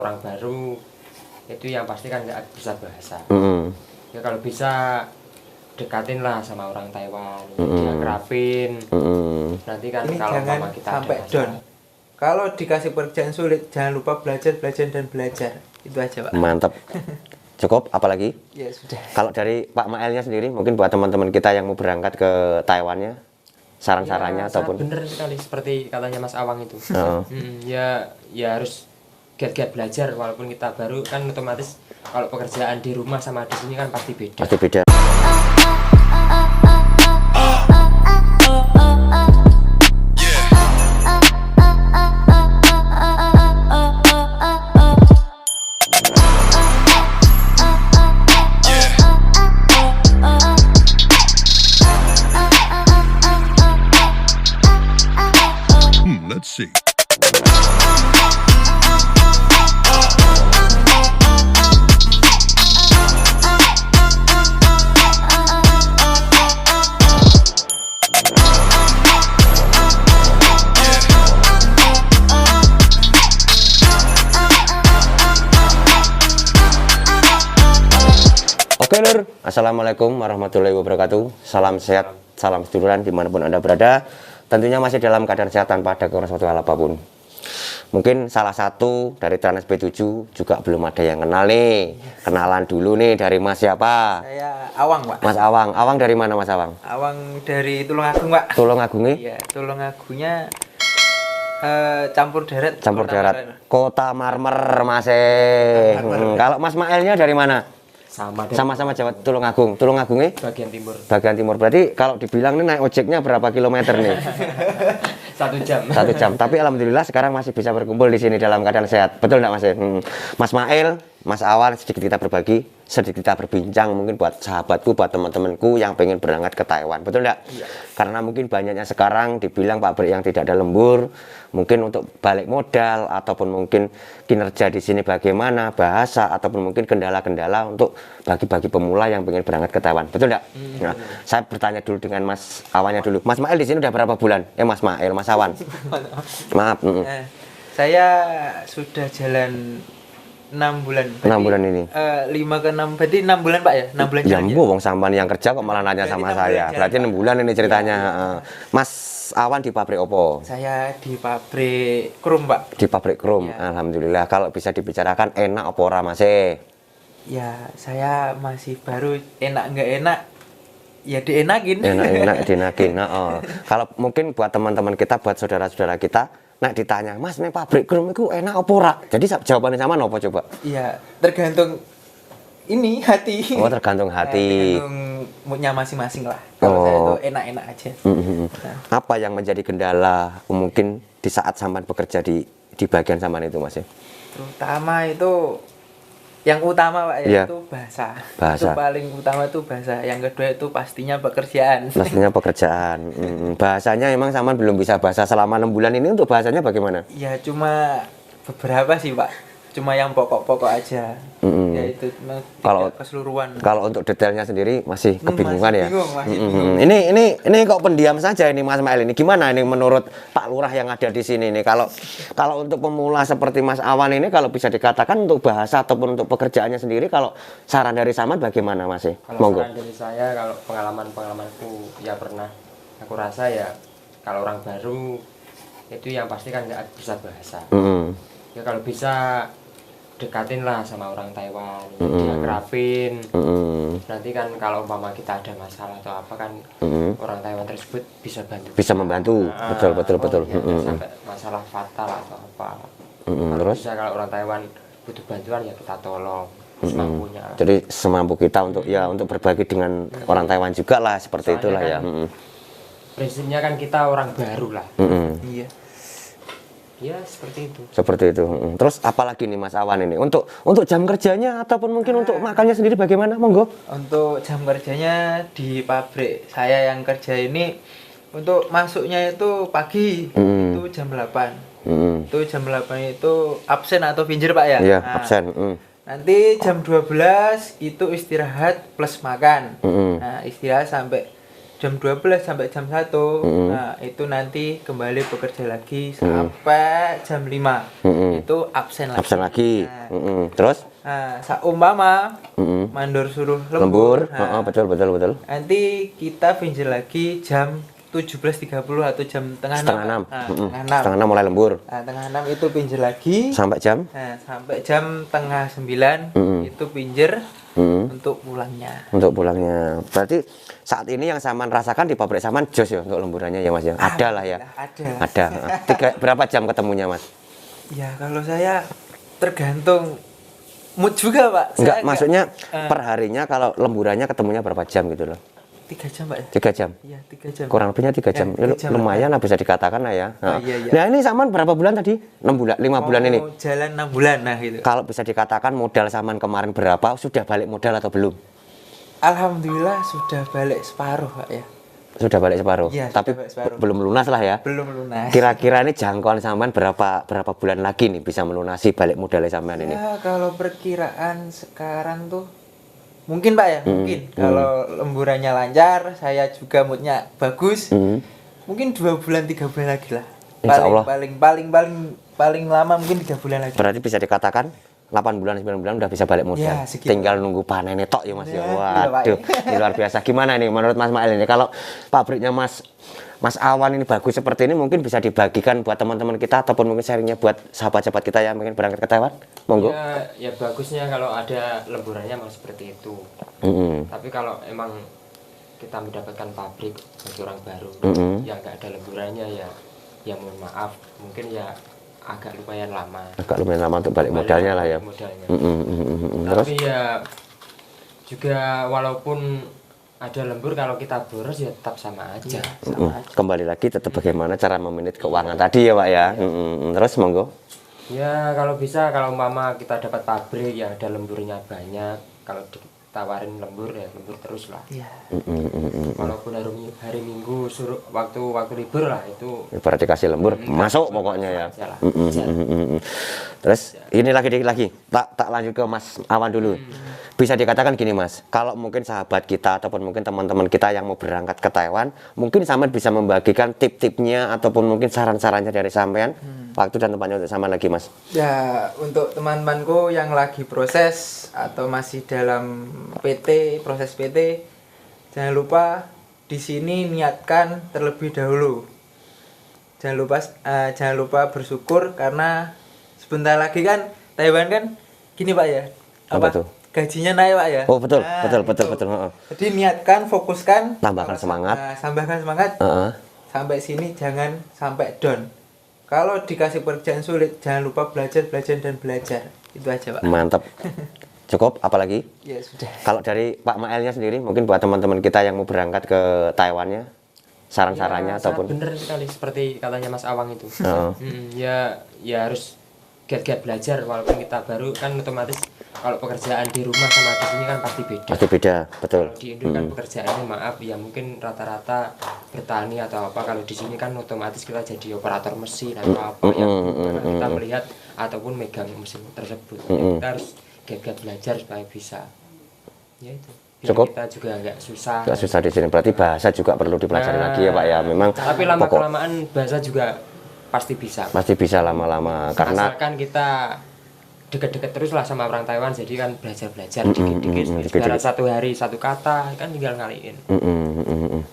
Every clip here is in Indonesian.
orang baru itu yang pasti kan nggak bisa bahasa. Ya kalau bisa dekatin lah sama orang Taiwan, diakrabin. Nanti kan Ini kalau jangan mama kita sampai ada down. masalah, Kalau dikasih pekerjaan sulit, jangan lupa belajar dan belajar. Itu aja, Pak. Mantap. Cukup, apalagi? Ya sudah. Kalau dari Pak Maelnya sendiri, mungkin buat teman-teman kita yang mau berangkat ke Taiwannya, saran-sarannya ya, ataupun bener sekali seperti katanya Mas Awang itu. Oh. Ya harus giat-giat belajar walaupun kita baru kan otomatis kalau pekerjaan di rumah sama di sini kan pasti beda. pasti beda. Let's see. Oke Lur, Assalamualaikum warahmatullahi wabarakatuh. Salam sehat, salam seduluran dimanapun Anda berada. Tentunya masih dalam keadaan sehat tanpa ada kekurangan suatu hal apapun. Mungkin salah satu dari Trans B7 juga belum ada yang kenal nih. Kenalan dulu nih dari Mas siapa? Saya Awang, Pak. Mas Awang. Awang dari mana Mas Awang? Awang dari Tulungagung, Pak. Tulungagungi? Iya, Tulungagungnya campur darat. Campur Kota darat. Marmer. Kota Marmer Mas. Kalau Mas Maelnya dari mana? Sama-sama Jawa Tulungagung. Tulungagungnya? Bagian timur. Bagian timur. Berarti kalau dibilang nih naik ojeknya berapa kilometer nih? 1 jam. 1 jam. Tapi alhamdulillah sekarang masih bisa berkumpul di sini dalam keadaan sehat. Betul nggak Mas? Mas Mael, Mas Awan, sedikit kita berbagi, sedikit kita berbincang mungkin buat sahabatku, buat teman-temanku yang pengen berangkat ke Taiwan. Betul nggak? Iya. Karena mungkin banyaknya sekarang dibilang pabrik yang tidak ada lembur, mungkin untuk balik modal ataupun mungkin kinerja di sini bagaimana, bahasa ataupun mungkin kendala-kendala untuk bagi-bagi pemula yang pengen berangkat ke Taiwan. Betul nggak? Nah, saya bertanya dulu dengan Mas Awannya dulu. Mas Mael di sini udah berapa bulan? Mas Mael, Mas Awan. Maaf. Saya sudah jalan 6 bulan. 6 bulan ini. 5 ke 6, berarti 6 bulan, Pak ya? 6 bulan Ya jalan. Bu, wong sampean yang kerja kok malah nanya Berarti sama 6 saya. bulan Berarti jalan, 6 bulan ini ceritanya. Mas Awan di pabrik opo? Saya di pabrik krum, Pak. Di pabrik krum. Ya. Alhamdulillah. Kalau bisa dibicarakan enak apa ora Mas? Ya, saya masih baru, enak nggak enak, ya dienakin. Enak-enak dinakin. Kalau mungkin buat teman-teman kita, buat saudara-saudara kita, nak ditanya, Mas, nih pabrik krum itu enak apa ora? Jadi jawabannya sama apa coba? Iya, tergantung ini hati. Oh, tergantung hati. Tergantung moodnya masing-masing lah. Kalau saya itu enak-enak aja. Nah, Apa yang menjadi kendala mungkin di saat sampean bekerja di bagian sampean itu, Mas? terutama itu yang utama, Pak, Iya. itu bahasa. Bahasa. Itu paling utama itu bahasa. Yang kedua itu pastinya pekerjaan. Pastinya pekerjaan. Bahasanya emang sampean belum bisa bahasa selama 6 bulan ini, untuk bahasanya bagaimana? Ya cuma beberapa sih, Pak. Cuma yang pokok-pokok aja. Ya itu Kalau- tidak keseluruhan. Kalau untuk detailnya sendiri masih kebingungan masih ya. bingung, masih Ini kok pendiam saja ini Mas Mael ini. Gimana ini menurut Pak Lurah yang ada di sini nih? Kalau untuk pemula seperti Mas Awan ini, kalau bisa dikatakan untuk bahasa ataupun untuk pekerjaannya sendiri, kalau saran dari Saman bagaimana Mas? Kalau Monggo. saran dari saya, kalau pengalamanku ya pernah aku rasa ya kalau orang baru itu yang pasti kan nggak bisa bahasa. Ya kalau bisa dekatin lah sama orang Taiwan, diakrabin. Nanti kan kalau umpama kita ada masalah atau apa kan orang Taiwan tersebut bisa bantu. Bisa membantu. Betul. Ya, sampai masalah fatal atau apa. Kalau Terus? bisa kalau orang Taiwan butuh bantuan ya kita tolong semampunya. Jadi semampu kita untuk berbagi dengan orang Taiwan juga lah, seperti Soalnya itulah kan ya. Prinsipnya kan kita orang baru lah. Iya. Ya seperti itu. Seperti itu. Terus apalagi nih Mas Awan ini? Untuk jam kerjanya ataupun mungkin untuk makannya sendiri bagaimana? Monggo. Untuk jam kerjanya di pabrik saya yang kerja ini, untuk masuknya itu pagi, itu jam 8. Itu jam 8 itu absen atau pinjer, Pak ya? Iya, Nah, absen. nanti jam 12 itu istirahat plus makan. Nah, istirahat sampai jam 12 sampai jam 1. Nah, itu nanti kembali bekerja lagi sampai jam 5. Itu absen lagi. Absen lagi. Nah, Terus seumpama mandor suruh lembur. Nah, betul. nanti kita pinjil lagi jam 17.30 atau jam setengah 6. Nah, Setengah 6 mulai lembur. Nah, tengah 6 itu pinjil lagi. Sampai jam? Nah, sampai jam tengah 9 itu pinjer untuk pulangnya. Untuk pulangnya. Berarti saat ini yang Saman rasakan di pabrik Saman jos ya untuk lemburannya ya Mas ya. Ada lah ya. Ada. Berapa jam ketemunya Mas? Ya kalau saya tergantung mood juga Pak. Enggak, Saya maksudnya per harinya kalau lemburannya ketemunya berapa jam gitu loh? 3 jam Pak ya? 3 jam? Iya 3 jam. Kurang lebihnya 3 jam. Ya, 3 jam lumayan lah bisa dikatakan lah ya. Iya. Nah ini Saman berapa bulan tadi? 6 bulan, 5 bulan ini? Jalan 6 bulan nah gitu. Kalau bisa dikatakan modal Saman kemarin berapa? Sudah balik modal atau belum? Alhamdulillah sudah balik separuh Pak ya. Sudah balik separuh? Iya, tapi sudah balik separuh. belum lunas lah ya? Belum lunas. Kira-kira ini jangkauan Saman berapa bulan lagi nih bisa melunasi balik modalnya Saman ini? Ya kalau perkiraan sekarang tuh mungkin Pak ya, mungkin kalau lemburannya lancar, saya juga moodnya bagus, mungkin 2 bulan 3 bulan lagi lah. Insya Allah. Paling lama mungkin 3 bulan lagi. Berarti bisa dikatakan 8 bulan 9 bulan udah bisa balik modal. Ya, segitu. Tinggal nunggu panennya tok ya Mas ya. Ya, Waduh, ini luar biasa. Gimana nih menurut Mas Mail ini kalau pabriknya Mas Awan ini bagus seperti ini mungkin bisa dibagikan buat teman-teman kita ataupun mungkin sharingnya buat sahabat-sahabat kita yang ingin berangkat ke Taiwan? Monggo. Ya bagusnya kalau ada lemburannya memang seperti itu. Tapi kalau emang kita mendapatkan pabrik bagi orang baru yang nggak ada lemburannya ya mohon maaf mungkin ya agak lumayan lama. Agak lumayan lama untuk balik modalnya lah ya. Modalnya. Terus? Tapi ya juga walaupun ada lembur kalau kita boros ya tetap sama aja. Kembali lagi tetap bagaimana cara memanage keuangan tadi ya Pak ya. Terus monggo. Ya kalau bisa kalau mama kita dapat pabrik ya ada lemburnya banyak. Kalau ditawarin lembur ya lembur terus lah. Iya. Walaupun hari Minggu suruh waktu libur lah itu. Berarti kasih lembur masuk pokoknya ya. Terus ini lagi tak lanjut ke Mas Awan dulu. Bisa dikatakan gini Mas, kalau mungkin sahabat kita ataupun mungkin teman-teman kita yang mau berangkat ke Taiwan, mungkin Saman bisa membagikan tip-tipnya ataupun mungkin saran-sarannya dari sampean. Waktu dan tempatnya untuk Saman lagi Mas. Ya untuk teman-temanku yang lagi proses atau masih dalam proses PT, jangan lupa di sini niatkan terlebih dahulu. Jangan lupa bersyukur karena sebentar lagi kan Taiwan kan gini Pak ya. Apa tuh? Gajinya naik Pak ya. Oh betul, Nah, betul. Jadi niatkan, fokuskan, Tambahkan semangat. Tambahkan semangat. Sampai sini jangan sampai down. Kalau dikasih pekerjaan sulit, jangan lupa belajar. Itu aja Pak. Mantap. Cukup, apalagi? Ya sudah. Kalau dari Pak Maelnya sendiri, mungkin buat teman-teman kita yang mau berangkat ke Taiwannya, saran-sarannya ataupun bener sekali seperti katanya Mas Awang itu. Ya harus giat-giat belajar walaupun kita baru kan otomatis kalau pekerjaan di rumah sama di sini kan pasti beda. pasti beda, betul. Kalau di Indo kan pekerjaannya maaf ya mungkin rata-rata bertani atau apa, kalau di sini kan otomatis kita jadi operator mesin atau apa yang kita melihat ataupun megang mesin tersebut. Kita harus giat-giat belajar supaya bisa. Ya itu. Biar Cukup. kita juga nggak susah. Nggak susah di sini. Berarti bahasa juga perlu dipelajari lagi ya Pak ya. Memang tapi lama-kelamaan bahasa juga pasti bisa. Pasti bisa lama-lama karena asalkan kita deket-deket terus lah sama orang Taiwan, jadi kan belajar dikit-dikit. Sekarang satu hari satu kata kan tinggal ngaliin.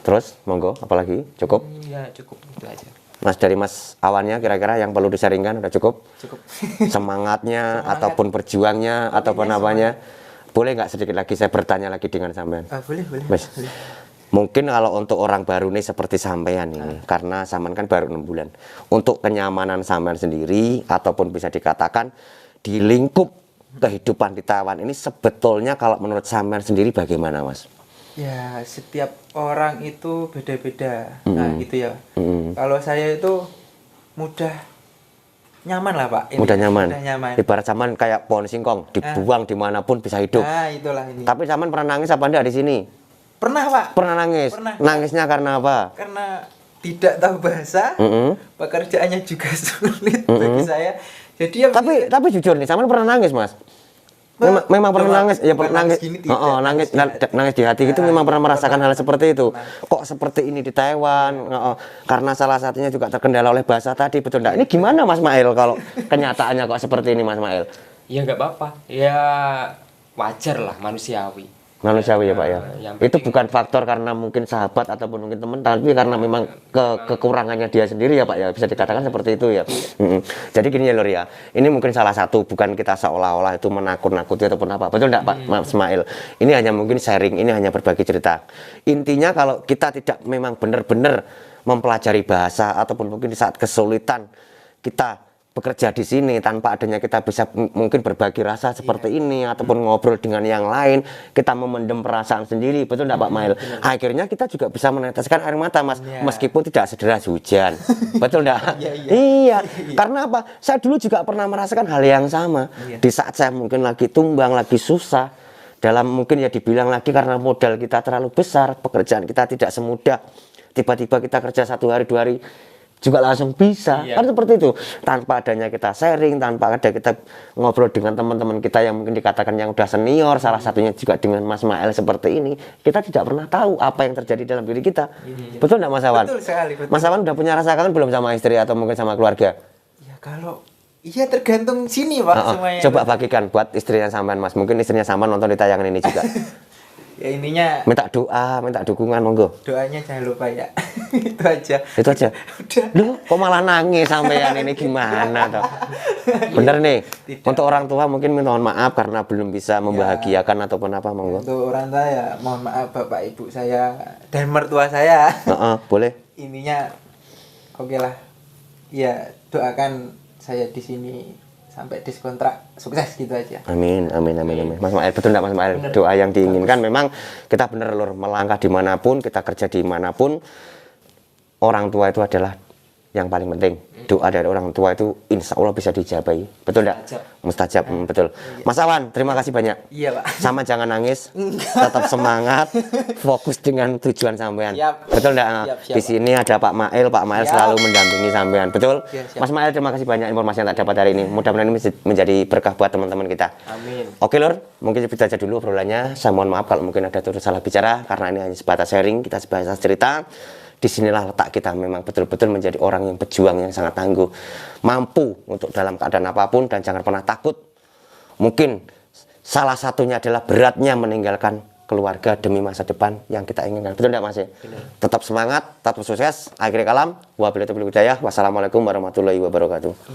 Terus monggo apalagi cukup? Ya cukup itu aja. Mas dari Mas Awannya kira-kira yang perlu disaringkan udah cukup? Cukup. Semangatnya ataupun berjuangnya ataupun apanya? Boleh nggak sedikit lagi saya bertanya lagi dengan sampean? Boleh. Mas. Mungkin kalau untuk orang baru nih seperti sampean ini, karena sampean kan baru 6 bulan. Untuk kenyamanan sampean sendiri ataupun bisa dikatakan di lingkup kehidupan di Taiwan ini sebetulnya kalau menurut sampean sendiri bagaimana Mas? Ya setiap orang itu beda-beda. Nah gitu ya. Kalau saya itu mudah nyaman lah Pak. Mudah nyaman. Ibarat zaman kayak pohon singkong dibuang dimanapun bisa hidup. Nah itulah ini. Tapi sampean pernah nangis apa enggak di sini? Pernah Pak. Pernah nangis. Nangisnya karena apa? Karena tidak tahu bahasa. Pekerjaannya juga sulit bagi saya. Jadi ya tapi jujur nih, sampean pernah nangis Mas? memang pernah Cuma nangis, ya bukan pernah nangis. gini, tidak. Nangis, Nangis di nangis di hati itu memang pernah merasakan hal seperti itu. Kok seperti ini di Taiwan? Karena salah satunya juga terkendala oleh bahasa tadi, betul enggak? Ini gimana Mas Mail kalau kenyataannya kok seperti ini Mas Mail? Ya nggak apa-apa, ya wajar lah, manusiawi. Manusiawi ya Pak ya. Yang Itu penting- bukan faktor karena mungkin sahabat ataupun mungkin teman, tapi karena memang kekurangannya dia sendiri ya Pak ya, bisa dikatakan seperti itu ya. Jadi gini ya Lur ya, ini mungkin salah satu, bukan kita seolah-olah itu menakut-nakuti ataupun apa, betul enggak Pak Mas Ismail? Ini hanya mungkin sharing, ini hanya berbagi cerita. Intinya kalau kita tidak memang benar-benar mempelajari bahasa ataupun mungkin di saat kesulitan kita bekerja di sini tanpa adanya kita bisa mungkin berbagi rasa seperti ini ataupun ngobrol dengan yang lain, kita memendam perasaan sendiri, betul enggak Pak Mail? Akhirnya kita juga bisa meneteskan air mata Mas, meskipun tidak sederas hujan. Betul enggak? Iya. Karena apa? Saya dulu juga pernah merasakan hal yang sama. Di saat saya mungkin lagi tumbang, lagi susah, dalam mungkin ya dibilang lagi karena modal kita terlalu besar, pekerjaan kita tidak semudah, tiba-tiba kita kerja 1 hari 2 hari juga langsung bisa, kan seperti itu. Tanpa adanya kita sharing, tanpa ada kita ngobrol dengan teman-teman kita yang mungkin dikatakan yang udah senior, salah satunya juga dengan Mas Mael seperti ini, kita tidak pernah tahu apa yang terjadi dalam diri kita. Betul nggak Mas Awan? Betul sekali, betul. Mas Awan udah punya rasa kangen belum sama istri atau mungkin sama keluarga? Ya kalau iya tergantung sini Pak semuanya. Coba bagikan buat istrinya sampean Mas, mungkin istrinya sampean nonton di tayangan ini juga. Ya intinya Minta doa, minta dukungan monggo. doanya jangan lupa ya. Itu aja. Itu aja. Udah. Loh, kok malah nangis sampean ini gimana toh? Bener nih. Untuk orang tua mungkin mohon maaf karena belum bisa membahagiakan ataupun apa monggo. Untuk orang tua ya mohon maaf bapak ibu saya dan mertua saya. Boleh. Intinya oke lah. Ya doakan saya di sini sampai diskontrak sukses gitu aja. Amin, amin, amin, amin. Mas Mael, betul enggak Mas Mael? Doa yang diinginkan memang kita bener Lur, melangkah dimanapun, kita kerja dimanapun, orang tua itu adalah yang paling penting. Doa dari orang tua itu insya Allah bisa dijabai. Betul enggak? Mustajab, betul. Mas Awan, terima kasih banyak. Iya Pak. Sama jangan nangis, tetap semangat, fokus dengan tujuan sampean. Siap. Betul enggak? Siap, Di sini ada Pak Mael Siap. selalu mendampingi sampean. Betul? Siap. Mas Mael, terima kasih banyak informasi yang tak dapat hari ini. Mudah-mudahan ini menjadi berkah buat teman-teman kita. Amin. Oke Lur, mungkin itu aja dulu obrolannya. Saya mohon maaf kalau mungkin ada turut salah bicara karena ini hanya sebatas sharing, kita sebatas cerita. Disinilah letak kita memang betul-betul menjadi orang yang pejuang yang sangat tangguh, mampu untuk dalam keadaan apapun dan jangan pernah takut. Mungkin salah satunya adalah beratnya meninggalkan keluarga demi masa depan yang kita inginkan. Betul tidak Mas? Tetap semangat, tetap sukses. Akhir kalam, wabillahi taufiq wal hidayah. Wassalamualaikum warahmatullahi wabarakatuh.